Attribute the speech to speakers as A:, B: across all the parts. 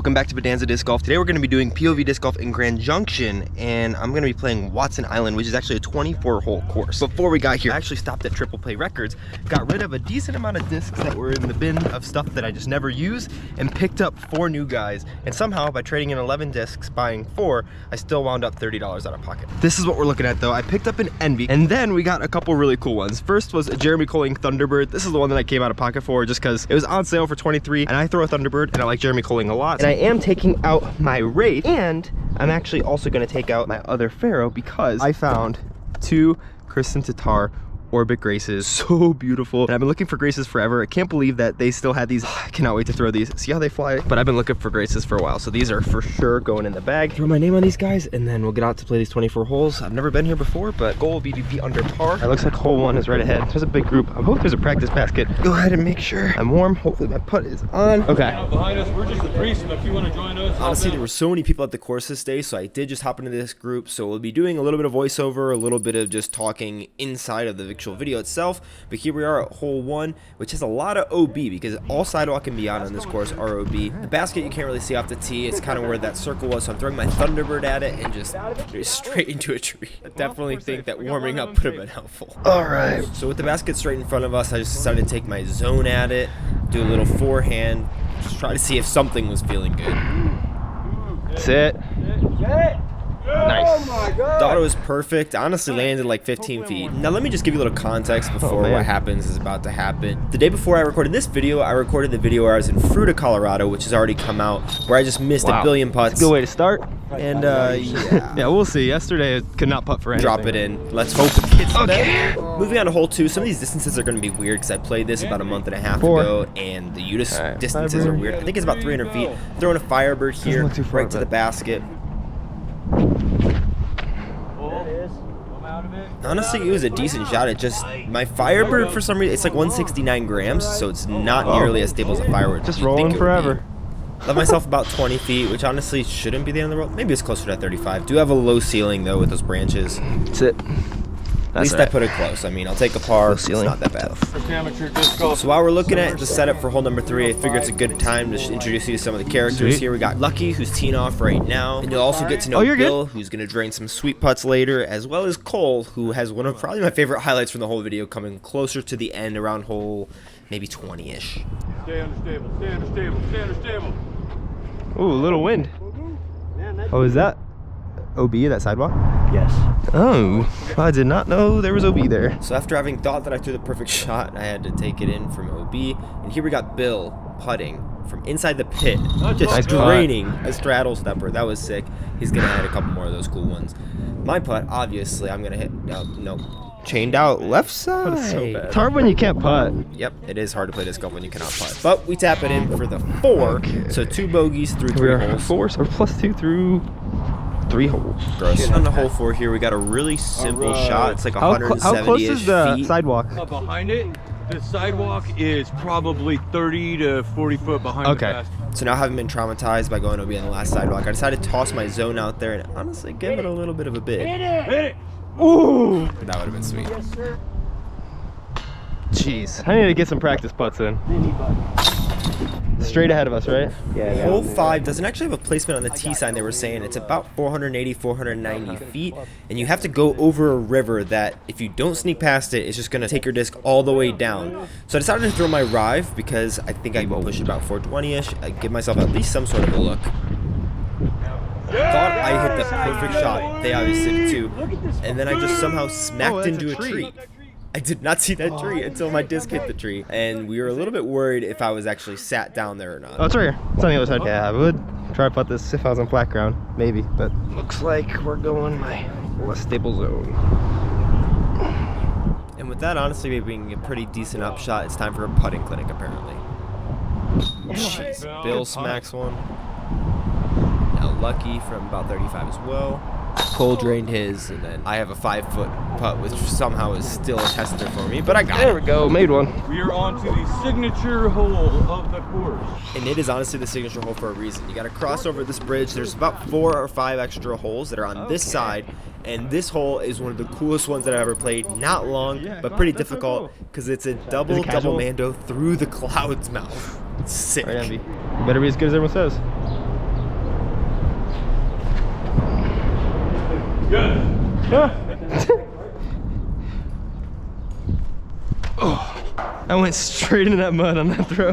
A: Welcome back to Bonanza Disc Golf. Today we're going to be doing POV Disc Golf in Grand Junction, and I'm going to be playing Watson Island, which is actually a 24-hole course. Before we got here, I actually stopped at Triple Play Records, got rid of a decent amount of discs that were in the bin of stuff that I just never use, and picked up 4 new guys. And somehow, by trading in 11 discs, buying 4, I still wound up $30 out of pocket. This is what we're looking at though. I picked up an Envy, and then we got a couple really cool ones. First was a Jeremy Colling Thunderbird. This is the one that I came out of pocket for just because it was on sale for $23, and I throw a Thunderbird, and I like Jeremy Colling a lot. And I am taking out my Wraith, and I'm actually also going to take out my other Pharaoh because I found 2 Kristen Tatar Orbit Graces. So beautiful. And I've been looking for Graces forever. I can't believe that they still had these. I cannot wait to throw these. See how they fly? But I've been looking for Graces for a while, so these are for sure going in the bag. Throw my name on these guys, and then we'll get out to play these 24 holes. I've never been here before, but goal will be to be under par. It looks like hole 1 is right ahead. There's a big group. I hope there's a practice basket. Go ahead and make sure I'm warm. Hopefully my putt is on. Okay.
B: Behind us, we're just the priest, but if you want to join us.
A: Honestly, there were so many people at the course this day, so I did just hop into this group. So we'll be doing a little bit of voiceover, a little bit of just talking inside of the actual video itself. But here we are at hole 1, which has a lot of OB because all sidewalk and beyond on this course are OB. The basket you can't really see off the tee. It's kind of where that circle was, so I'm throwing my Thunderbird at it and just straight into a tree. I definitely think that warming up would have been helpful. All right. So with the basket straight in front of us, I just decided to take my zone at it, do a little forehand, just try to see if something was feeling good. Sit. Nice. Oh my God. Thought it was perfect. Honestly landed like 15 feet. Now let me just give you a little context before what happens is about to happen. The day before I recorded this video, I recorded the video where I was in Fruita, Colorado, which has already come out, where I just missed a billion putts. Good way to start. And yeah, we'll see. Yesterday I could not putt for anything. Drop it in. Let's hope it hits today. Moving on to hole 2. Some of these distances are going to be weird because I played this about a month and a half ago, and the UTIS distances are weird. I think it's about 300 feet. Throwing a Firebird here, right to the basket. Honestly, it was a decent shot. It just, my Firebird for some reason, it's like 169 grams, so it's not nearly as stable as a Firebird. Just rolling forever. Left myself about 20 feet, which honestly shouldn't be the end of the world. Maybe it's closer to 35. Do have a low ceiling though with those branches. That's it. At least I put it close. I mean, I'll take a par. It's not that bad. So while we're looking at the setup for hole number 3, I figure it's a good time to introduce you to some of the characters. Here we got Lucky, who's teeing off right now. And you'll also get to know Bill, who's going to drain some sweet putts later, as well as Cole, who has one of probably my favorite highlights from the whole video, coming closer to the end around hole maybe 20-ish.
B: Stay understable, stay understable, stay understable.
A: Ooh, a little wind. Oh, is that OB, that sidewalk?
C: Yes.
A: Oh, I did not know there was OB there. So after having thought that I threw the perfect shot, I had to take it in from OB. And here we got Bill putting from inside the pit, just draining a straddle stepper. That was sick. He's going to add a couple more of those cool ones. My putt, obviously, I'm going to hit, no, chained out left side.
C: So bad.
A: It's hard when you can't putt. Yep, it is hard to play disc golf when you cannot putt. But we tap it in for the 4, so 2 bogeys through 3 holes. 4, so plus 2 through 3 holes. Gross. On the hole 4 here, we got a really simple shot. It's like 170-ish feet. How close is the sidewalk?
B: Behind it, the sidewalk is probably 30 to 40 foot behind the basket.
A: So now having been traumatized by going OB on the last sidewalk, I decided to toss my zone out there and honestly give it a little bit of a big.
B: Hit it!
A: Ooh! That would have been sweet. Yes, sir. Jeez. I need to get some practice putts in. Straight ahead of us, right? Yeah. Hole 5 doesn't actually have a placement on the tee sign. They were saying it's about 480, 490 feet, and you have to go over a river that if you don't sneak past it, it's just going to take your disc all the way down. So I decided to throw my Rive because I think I can push it about 420-ish. I give myself at least some sort of a look. Thought I hit the perfect shot. They obviously did too. And then I just somehow smacked into a tree. I did not see that tree until my disc hit the tree, and we were a little bit worried if I was actually sat down there or not. Oh, it's right here. It's on the other side. Yeah, I would try to putt this if I was on flat ground, maybe, but looks like we're going my less stable zone. And with that, honestly, being a pretty decent upshot, it's time for a putting clinic, apparently. Jeez, Bill smacks one. Now Lucky from about 35 as well. Cole drained his, and then I have a 5-foot putt, which somehow is still a tester for me, but I got it. There we go, made one.
B: We are on to the signature hole of the course.
A: And it is honestly the signature hole for a reason. You got to cross over this bridge. There's about 4 or 5 extra holes that are on this side, and this hole is one of the coolest ones that I've ever played. Not long, but pretty difficult, because it's a double mando through the cloud's mouth. It's sick. Right, Envy. You better be as good as everyone says.
C: Oh, I went straight into that mud on that throw.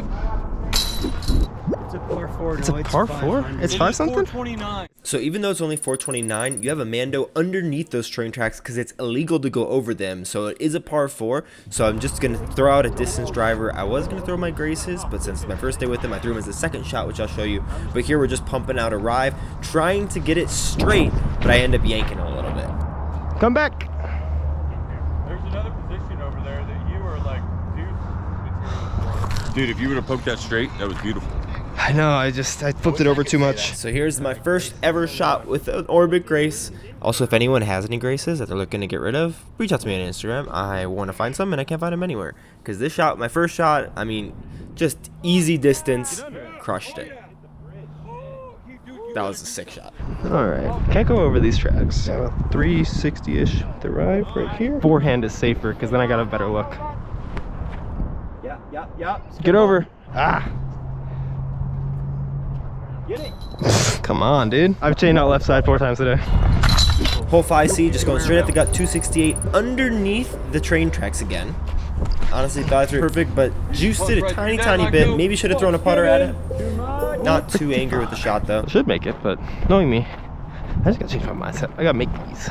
D: It's a par 4.
C: It's a par 4? It's 5 something?
B: 429.
A: So even though it's only 429, you have a Mando underneath those train tracks because it's illegal to go over them. So it is a par 4. So I'm just going to throw out a distance driver. I was going to throw my Graces, but since it's my first day with them, I threw them as a second shot, which I'll show you. But here we're just pumping out a drive, trying to get it straight, but I end up yanking a little bit.
C: Come back.
B: There's another position over there that you were like, dude, if you would have poked that straight, that was beautiful.
C: I know, I flipped it over too much.
A: So here's my first ever shot with an Orbit Grace. Also, if anyone has any Graces that they're looking to get rid of, reach out to me on Instagram. I want to find some and I can't find them anywhere. Because this shot, my first shot, I mean, just easy distance, crushed it. That was a sick shot.
C: Alright, can't go over these tracks. 360-ish the drive right here. Forehand is safer because then I got a better look.
D: Yeah.
C: Get over. Ah.
D: Get it.
C: Come on, dude. I've chained out left side 4 times today.
A: Hole 5C, just going straight at the gut, 268 underneath the train tracks again. Honestly, thought I threw it perfect, but juiced it a tiny bit. Maybe should have thrown a putter at it. Not too angry with the shot though.
C: Should make it, but knowing me, I just gotta change my mindset. I gotta make these.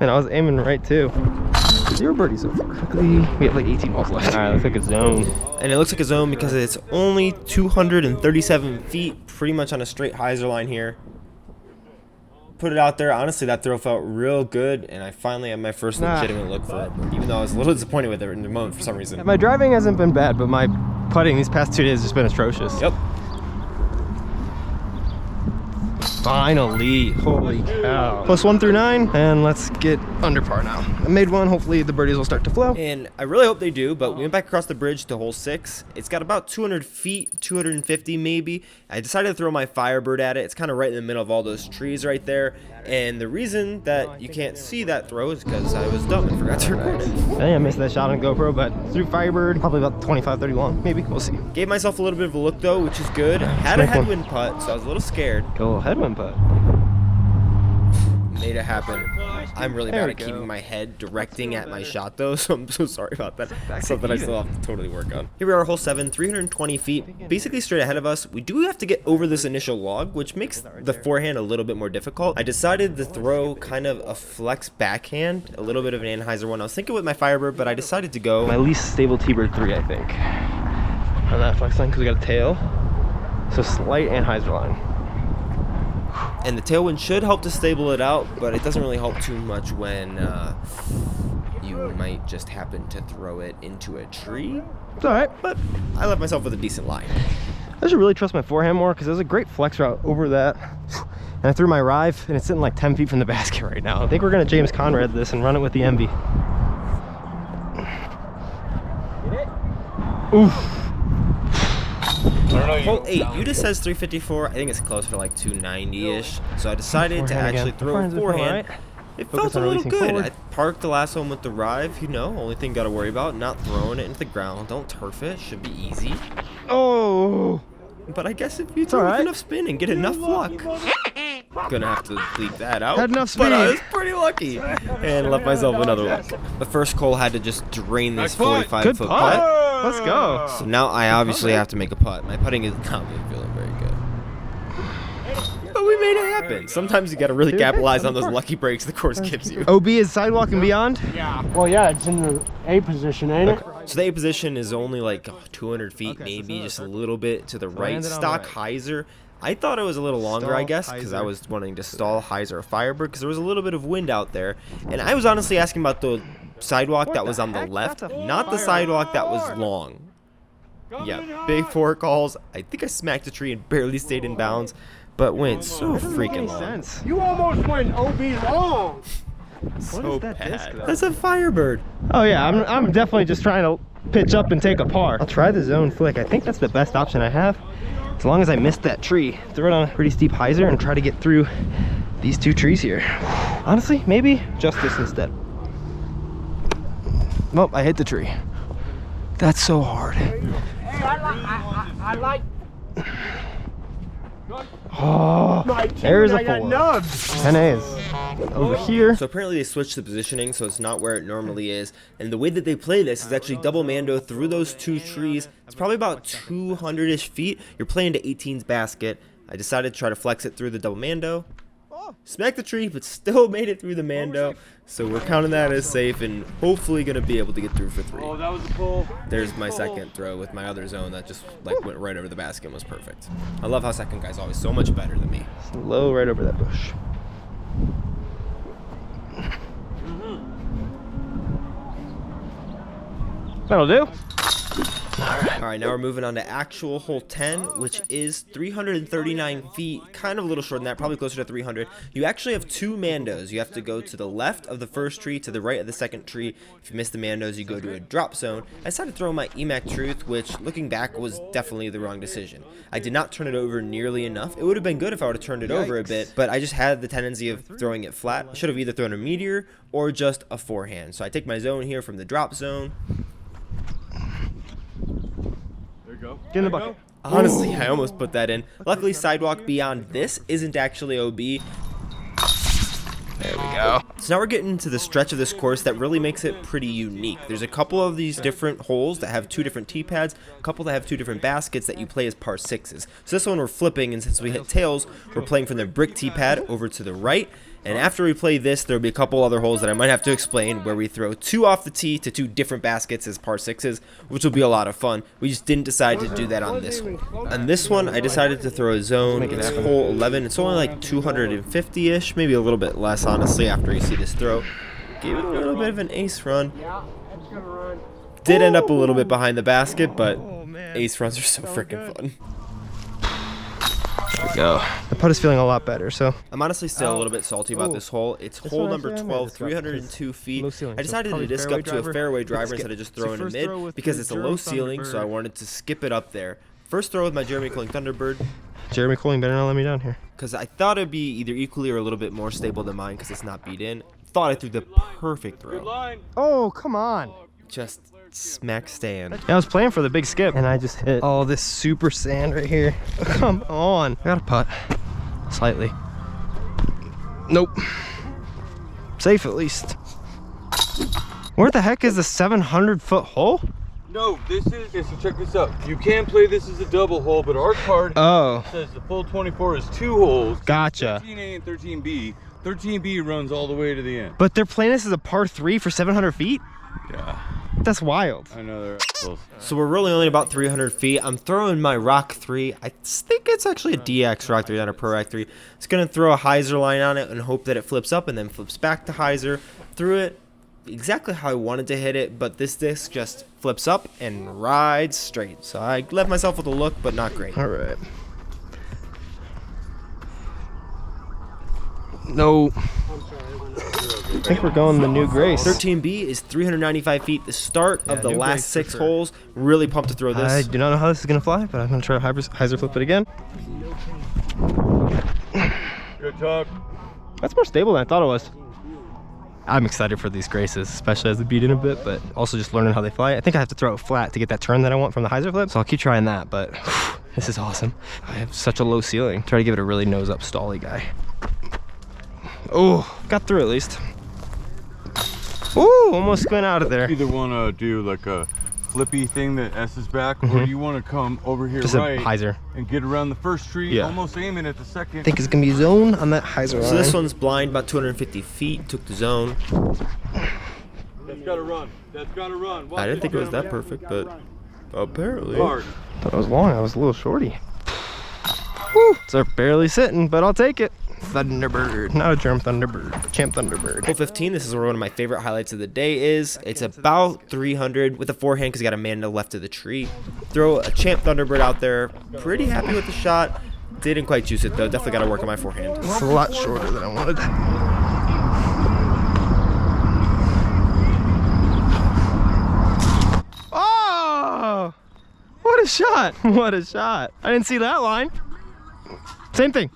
C: And I was aiming right too. 0 birdies so far. Luckily, we have like 18 balls left. All right, looks like a zone.
A: And it looks like a zone because it's only 237 feet, pretty much on a straight hyzer line here. Put it out there. Honestly, that throw felt real good, and I finally had my first legitimate look for it. Even though I was a little disappointed with it in the moment for some reason.
C: My driving hasn't been bad, but my putting these past 2 days has just been atrocious.
A: Yep.
C: Finally, holy cow. +1 through 9, and let's get under par now. I made one, hopefully the birdies will start to flow.
A: And I really hope they do, but we went back across the bridge to hole 6. It's got about 200 feet, 250 maybe. I decided to throw my Firebird at it. It's kind of right in the middle of all those trees right there. And the reason that you can't see that throw is because I was dumb and forgot to record it.
C: I think I missed that shot on GoPro, but through Firebird, probably about 25, 30 long, maybe, we'll see.
A: Gave myself a little bit of a look though, which is good. Had a headwind putt, so I was a little scared.
C: Go headwind putt.
A: Made it happen. I'm really bad at keeping my head directing at my shot though, so I'm so sorry about that. Something I still have to totally work on. Here we are, hole 7, 320 feet, basically straight ahead of us. We do have to get over this initial log, which makes the forehand a little bit more difficult. I decided to throw kind of a flex backhand, a little bit of an Anheuser one. I was thinking with my Firebird, but I decided to go
C: My least stable T-Bird 3, I think, on that flex line, because we got a tail. So slight Anheuser line.
A: And the tailwind should help to stable it out, but it doesn't really help too much when you might just happen to throw it into a tree.
C: It's alright.
A: But I left myself with a decent line.
C: I should really trust my forehand more because there's a great flex route over that. And I threw my Rive and it's sitting like 10 feet from the basket right now. I think we're going to James Conrad this and run it with the Envy. Oof.
A: Hole 8, Uda says 354. I think it's closer to like 290-ish. So I decided to actually throw a forehand. It felt a little good. I parked the last one with the Rive, you know. Only thing got to worry about, not throwing it into the ground. Don't turf it. Should be easy.
C: Oh.
A: But I guess if you throw enough spin and get enough luck. Gonna have to bleep that out.
C: Had enough speed.
A: But I was pretty lucky. And left myself another luck. The first hole had to just drain this 45-foot putt.
C: Let's go.
A: So now I obviously have to make a putt. My putting is not really feeling very good. But we made it happen. Sometimes you gotta really capitalize on those lucky breaks the course gives you.
C: OB is sidewalk and beyond?
D: Yeah. Well, yeah, it's in the A position, ain't it?
A: So the A position is only like 200 feet, maybe just a little bit to the right. Stock hyzer. I thought it was a little longer, I guess, because I was wanting to stall hyzer or Firebird because there was a little bit of wind out there. And I was honestly asking about the sidewalk that was on the left, not the sidewalk that was long. Yeah, big fork calls. I think I smacked a tree and barely stayed in bounds, but went so freaking long.
D: You almost went OB long.
A: So bad. That's a Firebird.
C: Oh yeah, I'm definitely just trying to pitch up and take a par. I'll try the zone flick. I think that's the best option I have. As long as I missed that tree, throw it on a pretty steep hyzer and try to get through these 2 trees here. Honestly, maybe justice instead. Nope, I hit the tree. That's so hard.
D: Hey, I like.
C: Oh, there's a 4. 10 A's. Over here.
A: So apparently they switched the positioning, so it's not where it normally is. And the way that they play this is actually double mando through those 2 trees. It's probably about 200-ish feet. You're playing to 18's basket. I decided to try to flex it through the double mando. Smacked the tree, but still made it through the mando. So we're counting that as safe and hopefully going to be able to get through for 3.
B: Oh, that was a pull.
A: There's my second throw with my other zone that just like went right over the basket and was perfect. I love how second guy's always so much better than me.
C: Low right over that bush. That'll do.
A: All right, now we're moving on to actual hole 10, which is 339 feet, kind of a little shorter than that, probably closer to 300. You actually have 2 mandos. You have to go to the left of the first tree, to the right of the second tree. If you miss the mandos, you go to a drop zone. I decided to throw my EMAC Truth, which, looking back, was definitely the wrong decision. I did not turn it over nearly enough. It would have been good if I would have turned it over a bit, but I just had the tendency of throwing it flat. I should have either thrown a meteor or just a forehand. So I take my zone here from the drop zone.
B: Go.
C: Get in the bucket.
A: Honestly, I almost put that in. Luckily, sidewalk beyond this isn't actually OB.
C: There we go.
A: So now we're getting into the stretch of this course that really makes it pretty unique. There's a couple of these different holes that have 2 different tee pads, a couple that have 2 different baskets that you play as par 6s. So this one we're flipping, and since we hit tails, we're playing from the brick tee pad over to the right. And after we play this, there'll be a couple other holes that I might have to explain where we throw 2 off the tee to 2 different baskets as par 6s, which will be a lot of fun. We just didn't decide to do that on this one. On this one, I decided to throw a zone. It's hole 11. It's only like 250-ish, maybe a little bit less, honestly, after you see this throw. Gave it a little bit of an ace run. Did end up a little bit behind the basket, but ace runs are so freaking fun.
C: There we go. The putt is feeling a lot better, so.
A: I'm honestly still a little bit salty about this hole. It's hole number 12, 302 feet. I decided to disc up to a fairway driver instead of just throwing a mid because it's a low ceiling, so I wanted to skip it up there. First throw with my Jeremy Colling Thunderbird.
C: Jeremy Colling better not let me down here.
A: Because I thought it'd be either equally or a little bit more stable than mine because it's not beat in. Thought I threw the perfect throw.
C: Oh, come on.
A: Just smack stand.
C: Yeah, I was playing for the big skip, and I just hit all this super sand right here. Come on. I got a putt. Slightly. Nope. Safe at least. Where the heck is the 700-foot hole?
B: No, this is, so check this out. You can play this as a double hole, but our card says the full 24 is 2 holes.
C: Gotcha.
B: 13A and 13B. 13B runs all the way to the end.
C: But they're playing this as a par 3 for 700 feet?
B: Yeah.
C: That's wild.
B: I know they're assholes.
A: So we're really only about 300 feet. I'm throwing my Rock 3. I think it's actually a DX Rock 3, not a Pro Rock 3. It's going to throw a hyzer line on it and hope that it flips up and then flips back to hyzer. Threw it exactly how I wanted to hit it, but this disc just flips up and rides straight. So I left myself with a look, but not great.
C: All right. No. I think we're going the new Grace.
A: 13B is 395 feet. The start of the last 6 holes. Really pumped to throw this.
C: I do not know how this is going to fly, but I'm going to try to hyzer flip it again.
B: Good talk.
C: That's more stable than I thought it was. I'm excited for these Graces, especially as they beat in a bit, but also just learning how they fly. I think I have to throw it flat to get that turn that I want from the hyzer flip, so I'll keep trying that, but this is awesome. I have such a low ceiling. Try to give it a really nose-up stally guy. Oh, got through at least. Ooh, almost went out of there.
B: You either want to do like a flippy thing that S is back, or you want to come over here
C: just
B: right
C: a hyzer
B: and get around the first tree, almost aiming at the second.
C: I think it's gonna be zone on that hyzer line.
A: So this one's blind, about 250 feet. Took the zone.
B: That's gotta run. That's gotta run.
A: I didn't think it was that perfect, but apparently.
B: Hard.
C: Thought it was long. I was a little shorty. Woo! So barely sitting, but I'll take it. Thunderbird, not a germ Thunderbird, champ Thunderbird.
A: Hole 15, this is where one of my favorite highlights of the day is. It's about 300 with a forehand because you got a man to the left of the tree. Throw a champ Thunderbird out there. Pretty happy with the shot. Didn't quite juice it though. Definitely got to work on my forehand.
C: It's a lot shorter than I wanted. Oh! What a shot! What a shot! I didn't see that line. Same thing.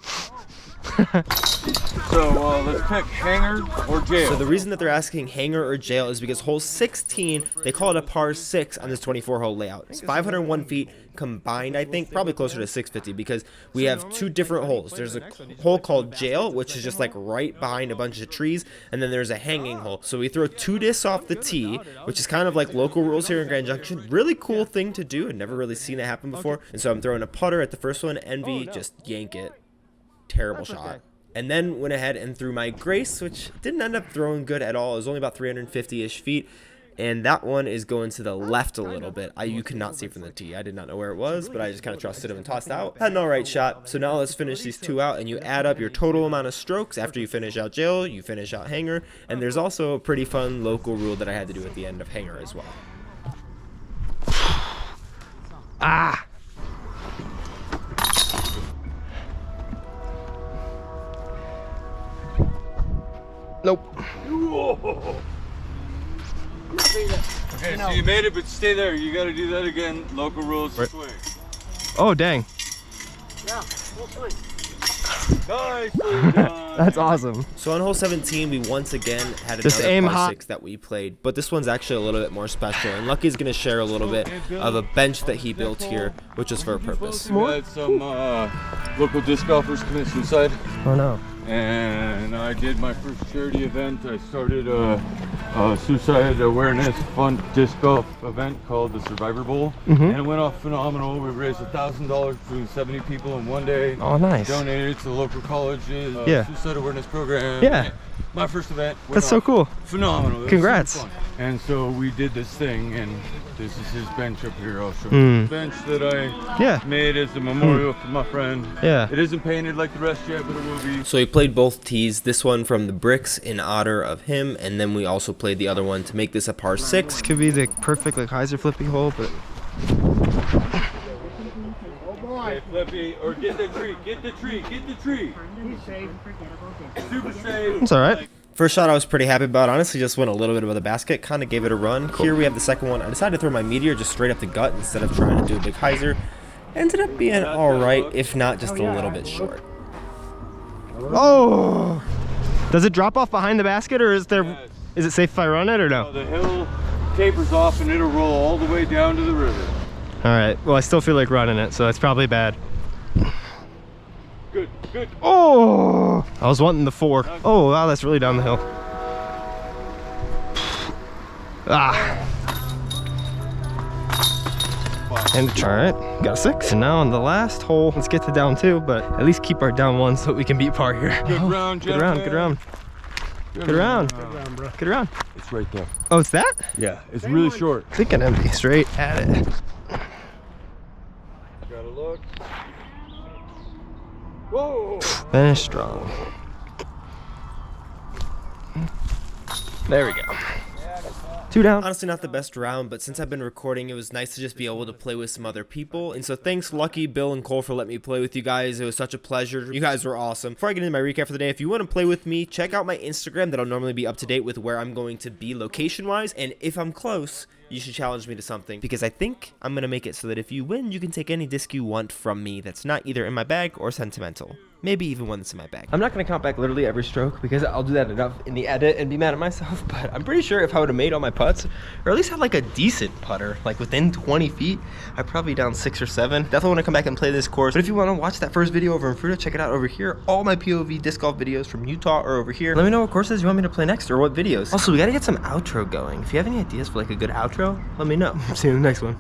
B: So let's pick hanger or jail.
A: So the reason that they're asking hanger or jail is because hole 16, they call it a par 6 on this 24-hole layout. It's 501 feet combined, I think, probably closer to 650 because we have two different holes. There's a hole called jail, which is just like right behind a bunch of trees, and then there's a hanging hole. So we throw 2 discs off the tee, which is kind of like local rules here in Grand Junction. Really cool thing to do. I've never really seen it happen before. And so I'm throwing a putter at the first one, Envy, just yank it. Terrible shot. And then went ahead and threw my Grace, which didn't end up throwing good at all. It was only about 350-ish feet. And that one is going to the left a little bit. You could not see from the tee. I did not know where it was, but I just kind of trusted him and tossed out. Had an alright shot. So now let's finish these 2 out, and you add up your total amount of strokes. After you finish out jail, you finish out hanger. And there's also a pretty fun local rule that I had to do at the end of hanger as well.
C: Ah! Nope.
B: Okay, so you made it, but stay there. You got to do that again. Local rules.
C: Right.
B: Swing.
C: Oh, dang.
D: Yeah, full swing.
B: Nicely done.
C: That's awesome.
A: So on hole 17, we once again had
C: Just
A: another
C: aim
A: par
C: high.
A: 6 that we played, but this one's actually a little bit more special. And Lucky's going to share a little bit of a bench that he built here, which is for a purpose.
B: We had some local disc golfers commit suicide,
C: Oh, no.
B: and I did my first charity event. I started a suicide awareness fun disc golf event called the Survivor Bowl, and it went off phenomenal. We raised $1,000 between 70 people in one day.
C: Oh, nice.
B: Donated it to the local college's
C: Yeah.
B: suicide awareness program.
C: Yeah.
B: My first event went
C: That's so
B: off
C: cool.
B: phenomenal. It was
C: Congrats.
B: super fun. And so we did this thing, and this is his bench up here. I'll show you. The bench that I
C: Yeah.
B: made as a memorial for my friend.
C: Yeah.
B: It isn't painted like the rest yet, but it will be.
A: So we played both tees, this one from the bricks in honor of him, and then we also played the other one to make this a par 6.
C: Could be the perfect like hyzer flippy hole, but
B: Hey, Flippy, or get the tree, get the tree, get the tree. Super safe.
C: it's all right.
A: First shot I was pretty happy about. Honestly, just went a little bit above the basket, kind of gave it a run. Here we have the second one. I decided to throw my meteor just straight up the gut instead of trying to do a big hyzer. Ended up being alright, if not just a little bit short.
C: Oh! Does it drop off behind the basket, or is there?
B: Yes.
C: Is it safe if I run it or no?
B: The hill tapers off and it'll roll all the way down to the river.
C: All right. Well, I still feel like running it, so it's probably bad.
B: Good, good.
C: Oh! I was wanting the 4. Oh wow, that's really down the hill. Ah! And all right, got a 6. And now on the last hole, let's get to down 2, but at least keep our down 1 so we can beat par here.
B: Good round,
C: Good round, good round. Good round. Good round.
B: It's right there.
C: Oh, it's that?
B: Yeah, it's really short.
C: Thinking empty, straight at it.
B: Gotta look. Whoa!
C: Finish strong. There we go. 2 down.
A: Honestly, not the best round, but since I've been recording, it was nice to just be able to play with some other people. And so thanks, Lucky, Bill, and Cole for letting me play with you guys. It was such a pleasure. You guys were awesome. Before I get into my recap for the day, if you want to play with me, check out my Instagram. That'll normally be up to date with where I'm going to be location-wise. And if I'm close, you should challenge me to something, because I think I'm going to make it so that if you win, you can take any disc you want from me that's not either in my bag or sentimental. Maybe even one that's in my bag. I'm not going to count back literally every stroke because I'll do that enough in the edit and be mad at myself, but I'm pretty sure if I would have made all my putts, or at least had like a decent putter, like within 20 feet, I'd probably be down 6 or 7. Definitely want to come back and play this course, but if you want to watch that first video over in Fruta, check it out over here. All my POV disc golf videos from Utah are over here. Let me know what courses you want me to play next or what videos. Also, we got to get some outro going. If you have any ideas for like a good outro, let me know. See you in the next one.